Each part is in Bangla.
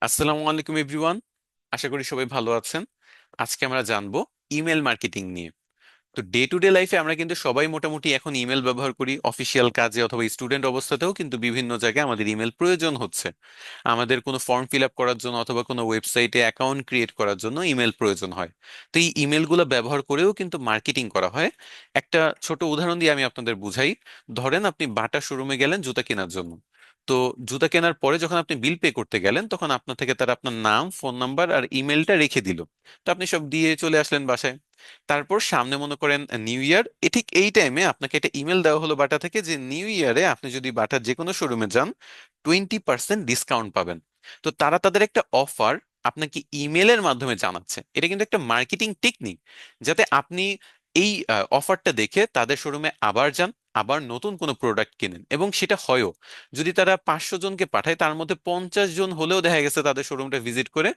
আসসালামু আলাইকুম এভরিওয়ান। আশা করি সবাই ভালো আছেন। আজকে আমরা জানবো ইমেল মার্কেটিং নিয়ে। তো ডে টু ডে লাইফে আমরা কিন্তু সবাই মোটামুটি এখন ইমেল ব্যবহার করি, অফিসিয়াল কাজে অথবা স্টুডেন্ট অবস্থাতেও কিন্তু বিভিন্ন জায়গায় আমাদের ইমেল প্রয়োজন হচ্ছে। আমাদের কোনো ফর্ম ফিল আপ করার জন্য অথবা কোনো ওয়েবসাইটে অ্যাকাউন্ট ক্রিয়েট করার জন্য ইমেল প্রয়োজন হয়। তো এই ইমেলগুলো ব্যবহার করেও কিন্তু মার্কেটিং করা হয়। একটা ছোট উদাহরণ দিয়ে আমি আপনাদের বুঝাই। ধরেন আপনি বাটা শোরুমে গেলেন জুতা কেনার জন্য। তো জুতা কেনার পরে যখন আপনি বিল পে করতে গেলেন, তখন আপনার থেকে তারা আপনার নাম, ফোন নাম্বার আর ইমেলটা রেখে দিল। তো আপনি সব দিয়ে চলে আসলেন বাসায়। তারপর সামনে মনে করেন নিউ ইয়ার, ঠিক এই টাইমে আপনাকে একটা ইমেল দেওয়া হলো বাটা থেকে যে নিউ ইয়ারে আপনি যদি বাটার যে কোনো শোরুমে যান 20% ডিসকাউন্ট পাবেন। তো তারা তাদের একটা অফার আপনাকে ইমেলের মাধ্যমে জানাচ্ছে। এটা কিন্তু একটা মার্কেটিং টেকনিক, যাতে আপনি এই অফারটা দেখে তাদের শোরুমে আবার যান, আবার নতুন কোনো প্রোডাক্ট কিনেন। এবং সেটা হয়ও, যদি তারা 500 জনকে পাঠায় তার মধ্যে 50 জন হলেও দেখা গেছে তাদের শোরুমটা ভিজিট করে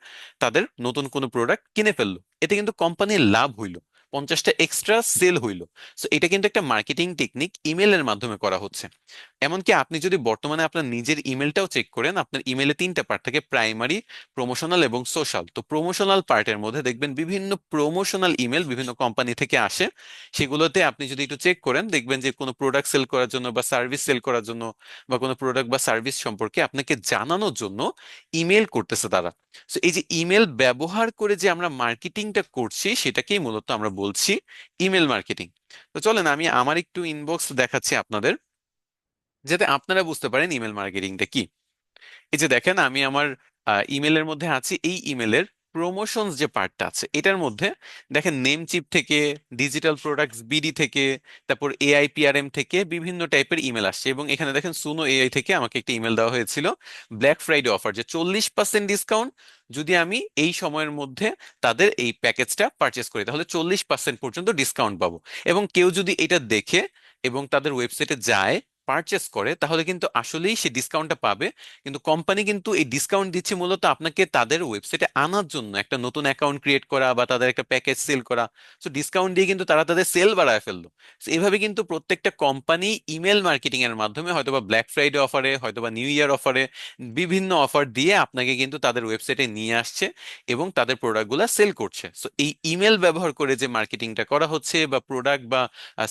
তাদের নতুন কোনো প্রোডাক্ট কিনে ফেললো। এতে কিন্তু কোম্পানির লাভ হইলো, 50টা এক্সট্রা সেল হইলো। সো এটা কিন্তু একটা মার্কেটিং টেকনিক ইমেলের মাধ্যমে করা হচ্ছে। এমনকি আপনি যদি বর্তমানে আপনার নিজের ইমেলটাও চেক করেন, আপনার ইমেলে তিনটা পার্ট থাকে: প্রাইমারি, প্রমোশনাল এবং সোশ্যাল। তো প্রমোশনাল পার্টের মধ্যে দেখবেন বিভিন্ন প্রমোশনাল ইমেল বিভিন্ন কোম্পানি থেকে আসে। সেগুলোতে আপনি যদি একটু চেক করেন, দেখবেন যে কোনো প্রোডাক্ট সেল করার জন্য বা সার্ভিস সেল করার জন্য বা কোনো প্রোডাক্ট বা সার্ভিস সম্পর্কে আপনাকে জানানোর জন্য ইমেল করতেছে তারা। তো এই যে ইমেল ব্যবহার করে যে আমরা মার্কেটিংটা করছি, সেটাকেই মূলত আমরা বলছি ইমেল মার্কেটিং। তো চলেন আমি আমার একটু ইনবক্স দেখাচ্ছি আপনাদের, যাতে আপনারা বুঝতে পারেন ইমেল মার্কেটিংটা কি। এই যে দেখেন, আমি আমার ইমেলের মধ্যে আছি। এই ইমেলের প্রমোশনস যে পার্টটা আছে এটার মধ্যে দেখেন নেমচিপ থেকে, ডিজিটাল প্রোডাক্টস বিডি থেকে, তারপর এআইপিআরএম থেকে বিভিন্ন টাইপের ইমেল আসছে। এবং এখানে দেখেন সুনো এআই থেকে আমাকে একটা ইমেল দেওয়া হয়েছিল ব্ল্যাক ফ্রাইডে অফার, যে 40% ডিসকাউন্ট যদি আমি এই সময়ের মধ্যে তাদের এই প্যাকেজটা পারচেস করি, তাহলে 40% পর্যন্ত ডিসকাউন্ট পাবো। এবং কেউ যদি এটা দেখে এবং তাদের ওয়েবসাইটে যায়, পারচেস করে, তাহলে কিন্তু আসলেই সে ডিসকাউন্টটা পাবে। কিন্তু কোম্পানি কিন্তু এই ডিসকাউন্ট দিচ্ছে মূলত আপনাকে তাদের ওয়েবসাইটে আনার জন্য, একটা নতুন অ্যাকাউন্ট ক্রিয়েট করা বা তাদের একটা প্যাকেজ সেল করা। সো ডিসকাউন্ট দিয়ে কিন্তু তারা তাদের সেল বাড়ায় ফেললো। So এইভাবে কিন্তু প্রত্যেকটা কোম্পানি ইমেল মার্কেটিং এর মাধ্যমে হয়তোবা ব্ল্যাক ফ্রাইডে অফারে, হয়তোবা নিউ ইয়ার অফারে বিভিন্ন অফার দিয়ে আপনাকে কিন্তু তাদের ওয়েবসাইটে নিয়ে আসছে এবং তাদের প্রোডাক্টগুলো সেল করছে। সো এই ইমেল ব্যবহার করে যে মার্কেটিংটা করা হচ্ছে বা প্রোডাক্ট বা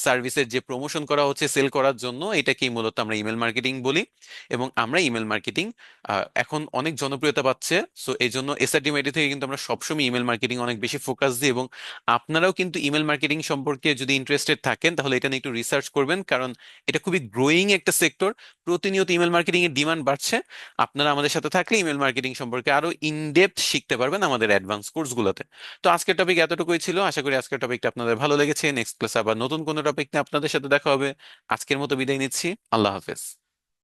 সার্ভিসের যে প্রমোশন করা হচ্ছে সেল করার জন্য, এটাকেই মূলত আমরা ইমেল মার্কেটিং বলি। এবং আমরা ইমেল মার্কেটিং এখন অনেক জনপ্রিয়তা পাচ্ছে। সো এই জন্য এসআরডিএমআইটি থেকে কিন্তু আমরা সবসময় ইমেল মার্কেটিং অনেক বেশি ফোকাস দিই। এবং আপনারাও কিন্তু ইমেল মার্কেটিং সম্পর্কে যদি ইন্টারেস্টেড থাকেন, তাহলে এটা নিয়ে একটু রিসার্চ করবেন, কারণ এটা খুবই গ্রোয়িং একটা সেক্টর। প্রতিনিয়ত ইমেল মার্কেটিং এর ডিমান্ড বাড়ছে। আপনারা আমাদের সাথে থাকলে ইমেল মার্কেটিং সম্পর্কে আরো ইনডেপথ শিখতে পারবেন আমাদের অ্যাডভান্স কোর্সগুলোতে। তো আজকের টপিক এতটুকুই ছিল। আশা করি আজকের টপিকটা আপনাদের ভালো লেগেছে। নেক্সট ক্লাসে আবার নতুন কোনো টপিক নিয়ে আপনাদের সাথে দেখা হবে। আজকের মতো বিদায় নিচ্ছি। আল্লাহ হাফেজ।